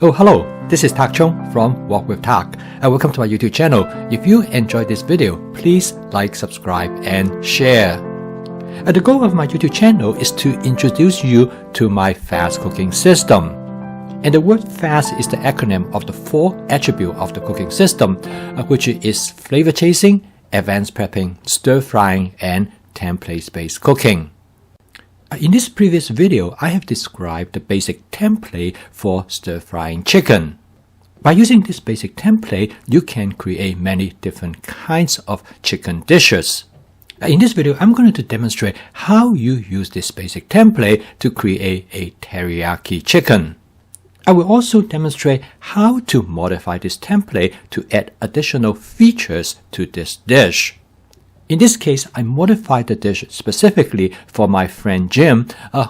Oh, hello, this is Tak Chung from Walk with Tak. Welcome to my YouTube channel. If you enjoyed this video, please like, subscribe, and share. The goal of my YouTube channel is to introduce you to my fast cooking system. And the word fast is the acronym of the 4 attributes of the cooking system, which is flavor chasing, advanced prepping, stir frying, and template-based cooking. In this previous video, I have described the basic template for stir-frying chicken. By using this basic template, you can create many different kinds of chicken dishes. In this video, I'm going to demonstrate how you use this basic template to create a teriyaki chicken. I will also demonstrate how to modify this template to add additional features to this dish. In this case, I modified the dish specifically for my friend Jim,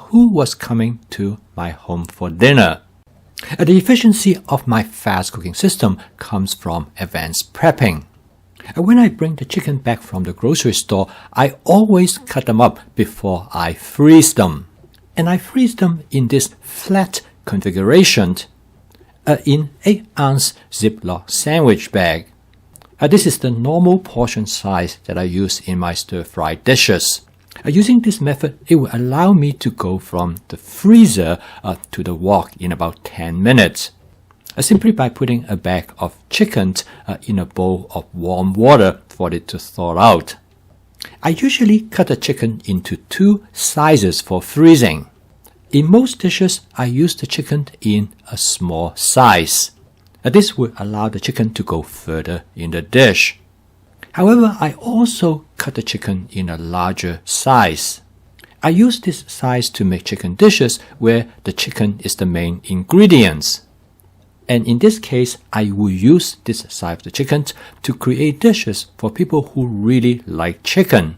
who was coming to my home for dinner. The efficiency of my fast cooking system comes from advanced prepping. When I bring the chicken back from the grocery store, I always cut them up before I freeze them. And I freeze them in this flat configuration in 8-ounce Ziploc sandwich bag. This is the normal portion size that I use in my stir-fry dishes. Using this method, it will allow me to go from the freezer to the wok in about 10 minutes. Simply by putting a bag of chicken in a bowl of warm water for it to thaw out. I usually cut the chicken into 2 sizes for freezing. In most dishes, I use the chicken in a small size. This will allow the chicken to go further in the dish. However, I also cut the chicken in a larger size. I use this size to make chicken dishes where the chicken is the main ingredients. And in this case, I will use this size of the chicken to create dishes for people who really like chicken.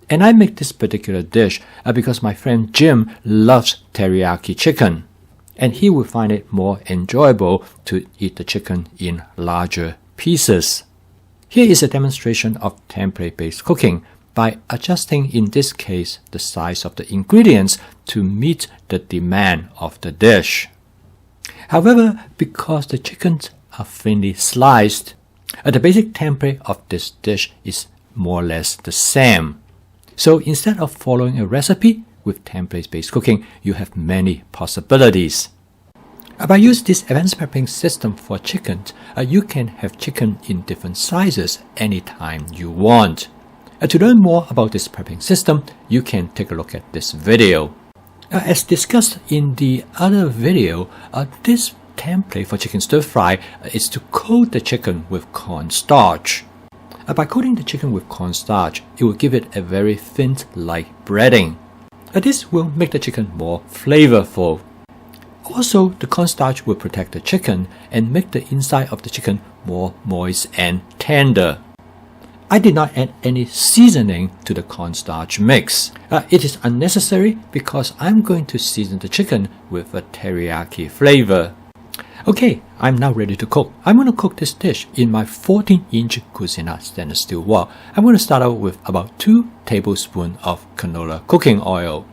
And I make this particular dish because my friend Jim loves teriyaki chicken. And he will find it more enjoyable to eat the chicken in larger pieces. Here is a demonstration of template-based cooking by adjusting, in this case, the size of the ingredients to meet the demand of the dish. However, because the chickens are thinly sliced, the basic template of this dish is more or less the same. So instead of following a recipe, with template-based cooking, you have many possibilities. By using this advanced prepping system for chicken, you can have chicken in different sizes anytime you want. To learn more about this prepping system, you can take a look at this video. As discussed in the other video, this template for chicken stir fry is to coat the chicken with cornstarch. By coating the chicken with cornstarch, it will give it a very thin like breading. This will make the chicken more flavorful. Also, the cornstarch will protect the chicken and make the inside of the chicken more moist and tender. I did not add any seasoning to the cornstarch mix. It is unnecessary because I'm going to season the chicken with a teriyaki flavor. Okay, I'm now ready to cook. I'm going to cook this dish in my 14-inch Cucina stainless steel wok. I'm going to start out with about 2 tablespoons of canola cooking oil.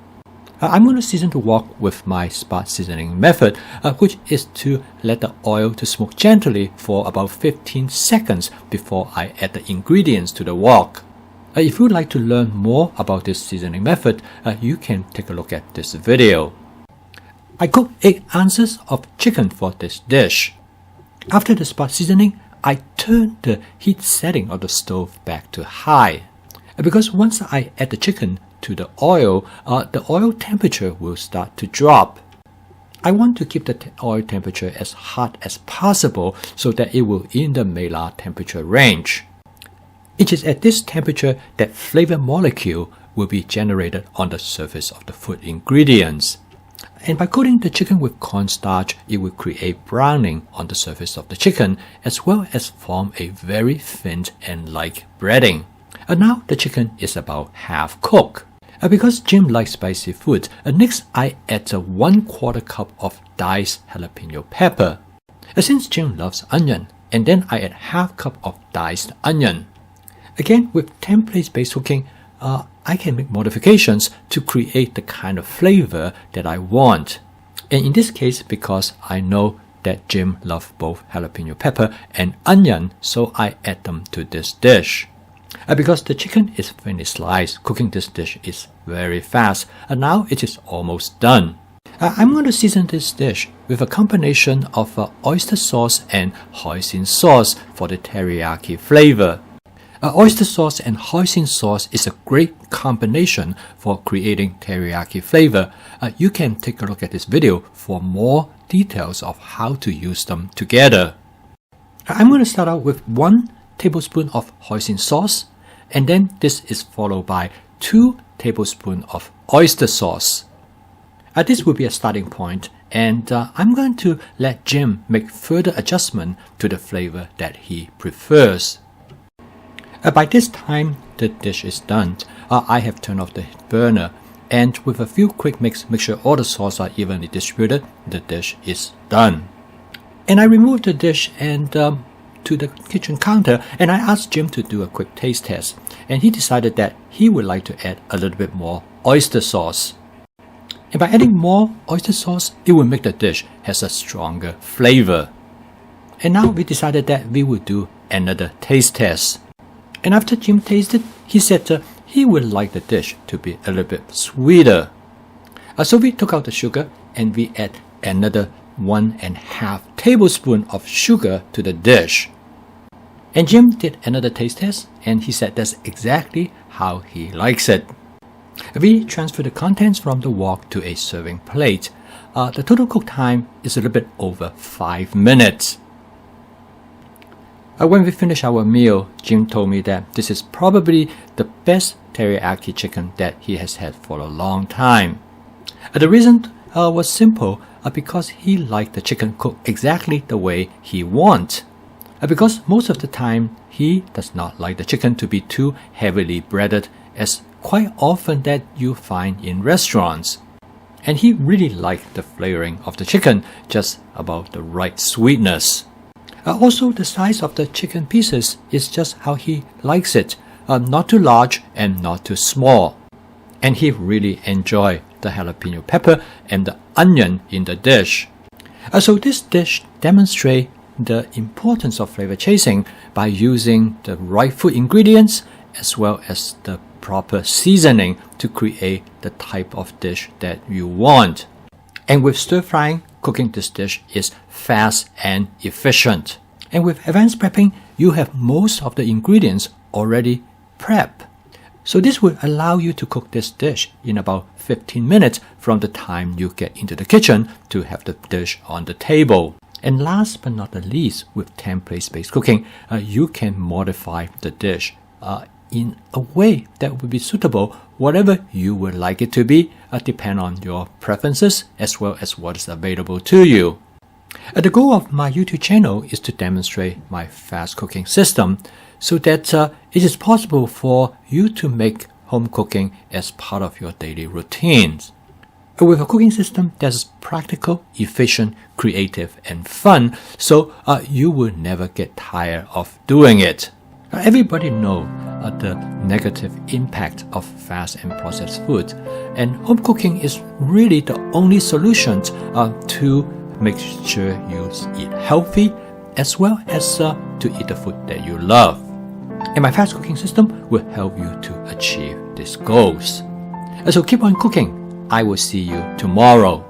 I'm going to season the wok with my spot seasoning method, which is to let the oil to smoke gently for about 15 seconds before I add the ingredients to the wok. If you would like to learn more about this seasoning method, you can take a look at this video. I cooked 8 ounces of chicken for this dish. After the spot seasoning, I turned the heat setting of the stove back to high. Because once I add the chicken to the oil temperature will start to drop. I want to keep the oil temperature as hot as possible so that it will in the Maillard temperature range. It is at this temperature that flavor molecule will be generated on the surface of the food ingredients. And by coating the chicken with cornstarch, it will create browning on the surface of the chicken as well as form a very thin and light breading. Now the chicken is about half cooked. Because Jim likes spicy food, next I add a 1/4 cup of diced jalapeno pepper. Since Jim loves onion, and then I add half cup of diced onion. Again, with template-based cooking, I can make modifications to create the kind of flavor that I want. And in this case, because I know that Jim loved both jalapeno pepper and onion, so I add them to this dish. Because the chicken is finely sliced, cooking this dish is very fast, and now it is almost done. I'm going to season this dish with a combination of oyster sauce and hoisin sauce for the teriyaki flavor. Oyster sauce and hoisin sauce is a great combination for creating teriyaki flavor. You can take a look at this video for more details of how to use them together. I'm going to start out with 1 tablespoon of hoisin sauce, and then this is followed by 2 tablespoons of oyster sauce. This will be a starting point, and I'm going to let Jim make further adjustment to the flavor that he prefers. By this time the dish is done. I have turned off the burner, and with a few quick mix, make sure all the sauce are evenly distributed, the dish is done. And I removed the dish and to the kitchen counter, and I asked Jim to do a quick taste test, and he decided that he would like to add a little bit more oyster sauce. And by adding more oyster sauce, it will make the dish has a stronger flavor. And now we decided that we would do another taste test. And after Jim tasted, he said he would like the dish to be a little bit sweeter. So we took out the sugar and we add another 1.5 tablespoons of sugar to the dish. And Jim did another taste test, and he said that's exactly how he likes it. We transfer the contents from the wok to a serving plate. The total cook time is a little bit over 5 minutes. When we finished our meal, Jim told me that this is probably the best teriyaki chicken that he has had for a long time. The reason was simple, because he liked the chicken cooked exactly the way he wants. Because most of the time, he does not like the chicken to be too heavily breaded, as quite often that you find in restaurants. And he really liked the flavoring of the chicken, just about the right sweetness. Also, the size of the chicken pieces is just how he likes it, not too large and not too small. And he really enjoyed the jalapeno pepper and the onion in the dish. So this dish demonstrates the importance of flavor chasing by using the right food ingredients as well as the proper seasoning to create the type of dish that you want. And with stir frying, cooking this dish is fast and efficient. And with advanced prepping, you have most of the ingredients already prepped. So this will allow you to cook this dish in about 15 minutes from the time you get into the kitchen to have the dish on the table. And last but not the least, with template-based cooking, you can modify the dish in a way that would be suitable, whatever you would like it to be, depend on your preferences as well as what is available to you. The goal of my YouTube channel is to demonstrate my fast cooking system so that it is possible for you to make home cooking as part of your daily routines. With a cooking system that is practical, efficient, creative, and fun, so you will never get tired of doing it. Everybody knows the negative impact of fast and processed food, and home cooking is really the only solution to make sure you eat healthy as well as to eat the food that you love. And my fast cooking system will help you to achieve these goals. So keep on cooking. I will see you tomorrow.